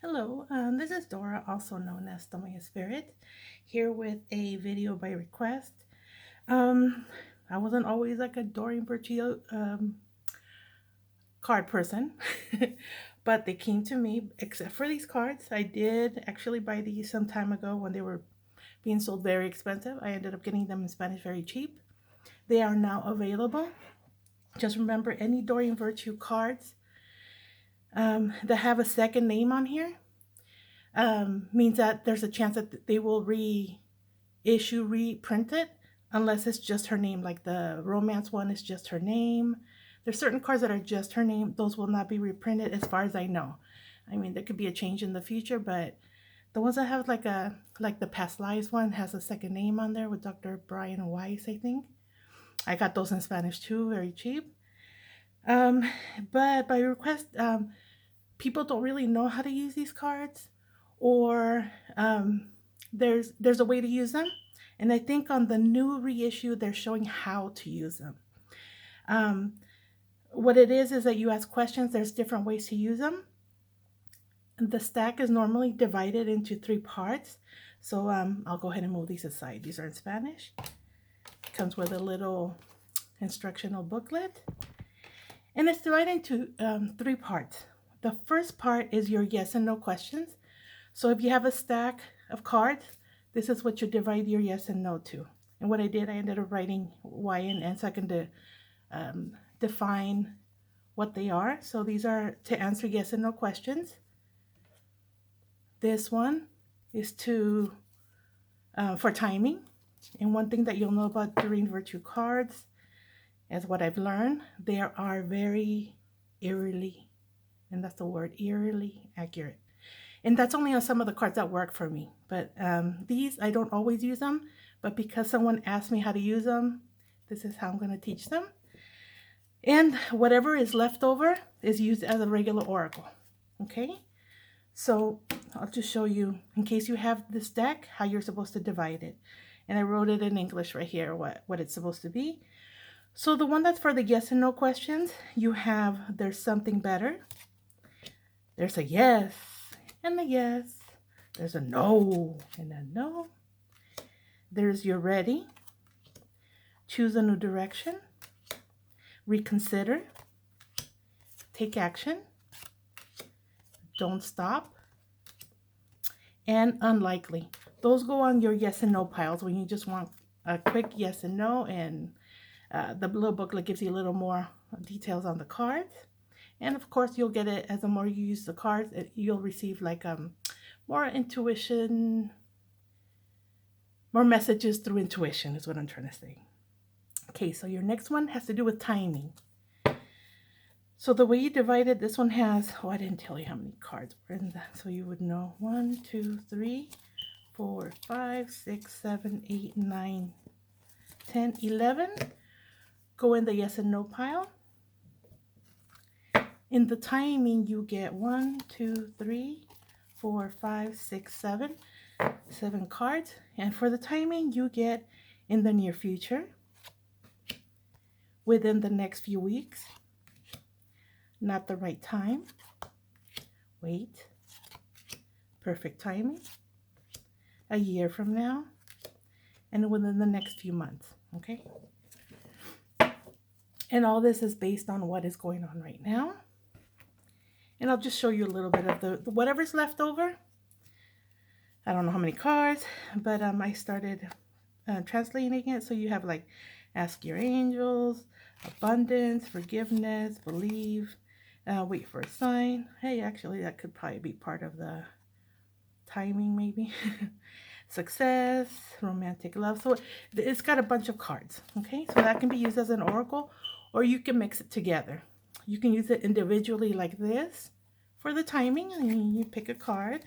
Hello, this is Dora, also known as the Maya Spirit, here with a video by request. Um, I wasn't always like a Doreen Virtue card person, but they came to me, except for these cards. I did actually buy these some time ago when they were being sold very expensive. I ended up getting them in Spanish very cheap. They are now available. Just remember, any Doreen Virtue cards that have a second name on here means that there's a chance that they will reprint it, unless it's just her name. Like the romance one is just her name. There's certain cards that are just her name. Those will not be reprinted as far as I know. I mean, there could be a change in the future, but the ones that have like the Past Lives one has a second name on there with Dr. Brian Weiss, I think. I got those in Spanish too, very cheap. Um, but by request, people don't really know how to use these cards, or there's a way to use them, and I think on the new reissue they're showing how to use them. um, what it is that you ask questions. There's different ways to use them. The stack is normally divided into 3 parts, so I'll go ahead and move these aside. These are in Spanish. It comes with a little instructional booklet, and it's divided into 3 parts. The first part is your yes and no questions. So if you have a stack of cards, this is what you divide your yes and no to. And what I did, I ended up writing Y and N so I can define what they are. So these are to answer yes and no questions. This one is for timing. And one thing that you'll know about Doreen Virtue cards, as what I've learned, they are very eerily, and that's the word, eerily accurate. And that's only on some of the cards that work for me. But these, I don't always use them. But because someone asked me how to use them, this is how I'm going to teach them. And whatever is left over is used as a regular oracle. Okay? So I'll just show you, in case you have this deck, how you're supposed to divide it. And I wrote it in English right here, what it's supposed to be. So the one that's for the yes and no questions, you have, there's something better. There's a yes and a yes. There's a no and a no. There's you're ready. Choose a new direction. Reconsider. Take action. Don't stop. And unlikely. Those go on your yes and no piles when you just want a quick yes and no, and the little booklet gives you a little more details on the cards. And of course, you'll get it as the more you use the cards, you'll receive like more intuition, more messages through intuition is what I'm trying to say. Okay, so your next one has to do with timing. So the way you divide it, this one has, I didn't tell you how many cards were in that, so you would know 1, 2, 3, 4, 5, 6, 7, 8, 9, 10, 11. Go in the yes and no pile. In the timing, you get 1, 2, 3, 4, 5, 6, 7. 7 cards. And for the timing, you get in the near future, within the next few weeks, not the right time, wait, perfect timing, a year from now, and within the next few months. Okay? And all this is based on what is going on right now. And I'll just show you a little bit of the whatever's left over. I don't know how many cards, but I started translating it. So you have like ask your angels, abundance, forgiveness, believe, wait for a sign. Hey, actually that could probably be part of the timing maybe. Success, romantic love. So it's got a bunch of cards. Okay, so that can be used as an oracle, or you can mix it together. You can use it individually like this for the timing, and you pick a card.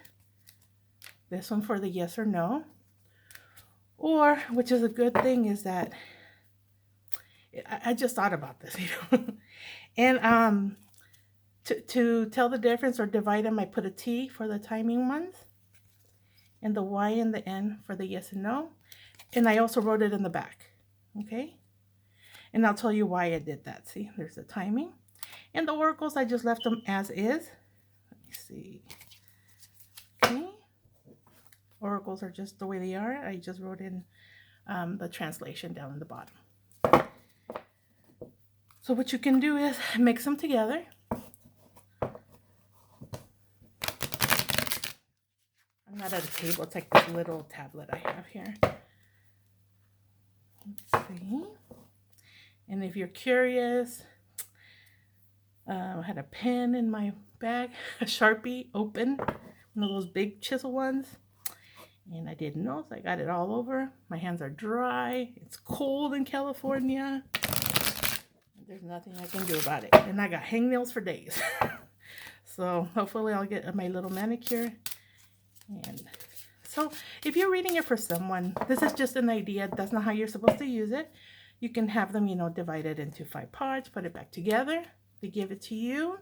This one for the yes or no. Or, which is a good thing, is that I just thought about this, and to tell the difference or divide them, I put a T for the timing ones, and the Y and the N for the yes and no. And I also wrote it in the back. Okay? And I'll tell you why I did that. See, there's the timing. And the oracles, I just left them as is. Let me see. oracles are just the way they are. I just wrote in the translation down in the bottom. So what you can do is mix them together. I'm not at a table. It's like this little tablet I have here. Let's see. And if you're curious, I had a pen in my bag, a Sharpie open, one of those big chisel ones. And I didn't know, so I got it all over. My hands are dry. It's cold in California. There's nothing I can do about it. And I got hangnails for days. So hopefully I'll get my little manicure. And so if you're reading it for someone, this is just an idea. That's not how you're supposed to use it. You can have them, you know, divided into 5 parts, put it back together. They give it to you.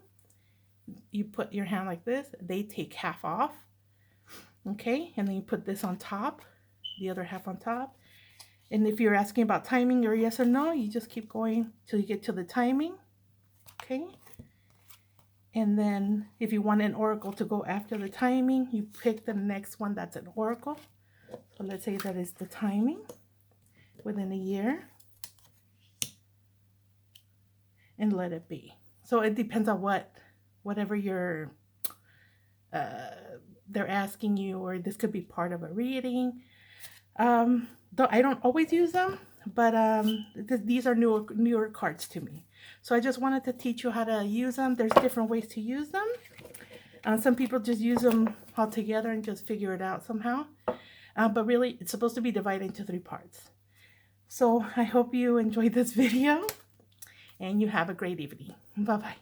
You put your hand like this. They take half off. Okay, and then you put this on top, the other half on top. And if you're asking about timing or yes or no, you just keep going till you get to the timing. Okay. And then if you want an oracle to go after the timing, you pick the next one that's an oracle. So let's say that is the timing within a year. And let it be. So it depends on whatever you're they're asking you, or this could be part of a reading. Though I don't always use them, but these are newer cards to me. So I just wanted to teach you how to use them. There's different ways to use them. Some people just use them all together and just figure it out somehow. But really, it's supposed to be divided into 3 parts. So I hope you enjoyed this video, and you have a great evening. Bye-bye.